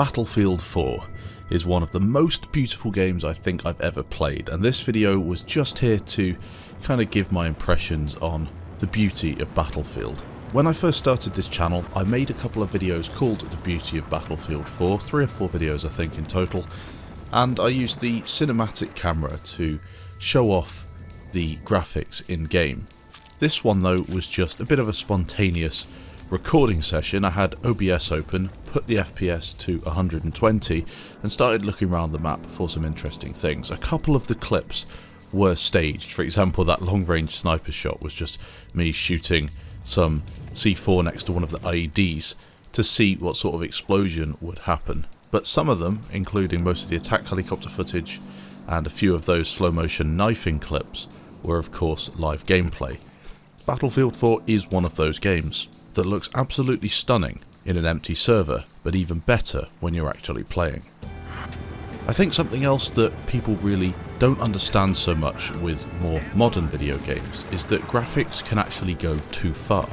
Battlefield 4 is one of the most beautiful games I think I've ever played, and this video was just here to kind of give my impressions on the beauty of Battlefield. When I first started this channel, I made a couple of videos called The Beauty of Battlefield 4, 3 or 4 videos I think in total, and I used the cinematic camera to show off the graphics in game. This one though was just a bit of a spontaneous recording session. I had OBS open, put the FPS to 120 and started looking around the map for some interesting things. A couple of the clips were staged. For example, that long range sniper shot was just me shooting some C4 next to one of the IEDs to see what sort of explosion would happen. But some of them, including most of the attack helicopter footage and a few of those slow motion knifing clips, were of course live gameplay. Battlefield 4 is one of those games that looks absolutely stunning in an empty server, but even better when you're actually playing. I think something else that people really don't understand so much with more modern video games is that graphics can actually go too far.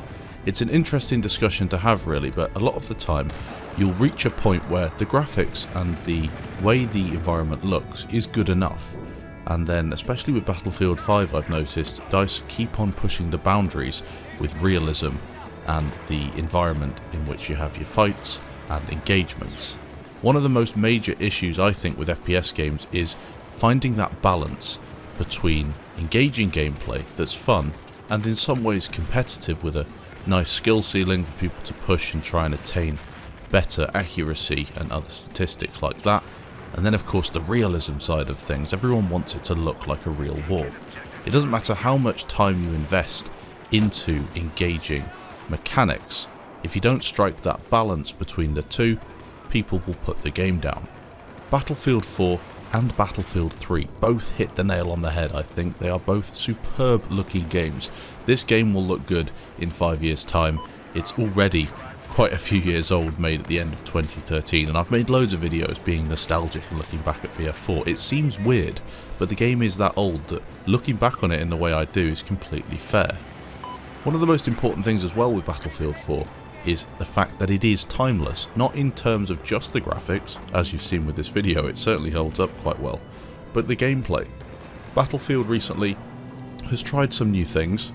It's an interesting discussion to have really, but a lot of the time you'll reach a point where the graphics and the way the environment looks is good enough. And then, especially with Battlefield 5, I've noticed DICE keep on pushing the boundaries with realism and the environment in which you have your fights and engagements. One of the most major issues I think with FPS games is finding that balance between engaging gameplay that's fun and in some ways competitive with a nice skill ceiling for people to push and try and attain better accuracy and other statistics like that. And then of course the realism side of things. Everyone wants it to look like a real war. It doesn't matter how much time you invest into engaging mechanics. If you don't strike that balance between the two, people will put the game down. Battlefield 4 and Battlefield 3 both hit the nail on the head. I think they are both superb looking games. This game will look good in 5 years time. It's already quite a few years old, made at the end of 2013, and I've made loads of videos being nostalgic and looking back at BF4. It seems weird, but the game is that old that looking back on it in the way I do is completely fair. One of the most important things as well with Battlefield 4 is the fact that it is timeless, not in terms of just the graphics, as you've seen with this video, it certainly holds up quite well, but the gameplay. Battlefield recently has tried some new things.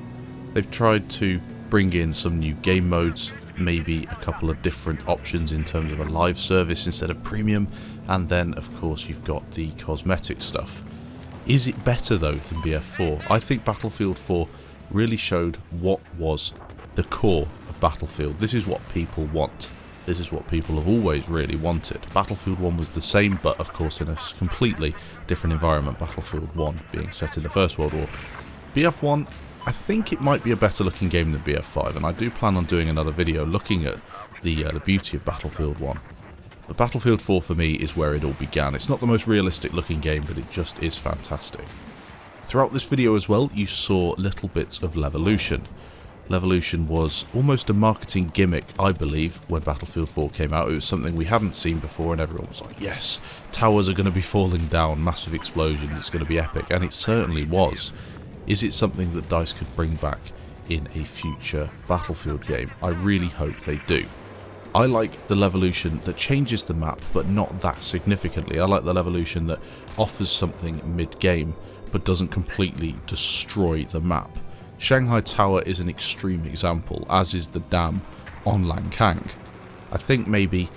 They've tried to bring in some new game modes, maybe a couple of different options in terms of a live service instead of premium, and then of course you've got the cosmetic stuff. Is it better though than BF4? I think Battlefield 4 really showed what was the core of Battlefield. This is what people want. This is what people have always really wanted. Battlefield 1 was the same, but of course in a completely different environment. Battlefield 1 being set in the First World War. BF1, I think it might be a better looking game than BF5, and I do plan on doing another video looking at the beauty of Battlefield 1. But Battlefield 4 for me is where it all began. It's not the most realistic looking game, but it just is fantastic. Throughout this video as well, you saw little bits of Levolution. Levolution was almost a marketing gimmick, I believe, when Battlefield 4 came out. It was something we hadn't seen before and everyone was like, yes, towers are going to be falling down, massive explosions, it's going to be epic, and it certainly was. Is it something that DICE could bring back in a future Battlefield game? I really hope they do. I like the Levolution that changes the map, but not that significantly. I like the Levolution that offers something mid-game, but doesn't completely destroy the map. Shanghai Tower is an extreme example, as is the dam on Lankang. I think maybe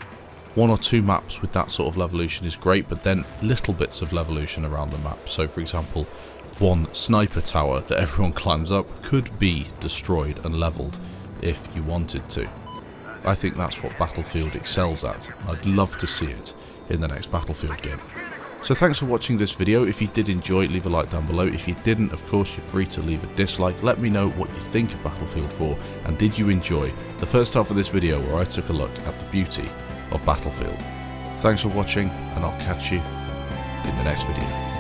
1 or 2 maps with that sort of Levolution is great, but then little bits of Levolution around the map. So for example, one sniper tower that everyone climbs up could be destroyed and leveled if you wanted to. I think that's what Battlefield excels at, and I'd love to see it in the next Battlefield game. So thanks for watching this video. If you did enjoy, leave a like down below. If you didn't, of course, you're free to leave a dislike. Let me know what you think of Battlefield 4, and did you enjoy the first half of this video where I took a look at the beauty of Battlefield. Thanks for watching, and I'll catch you in the next video.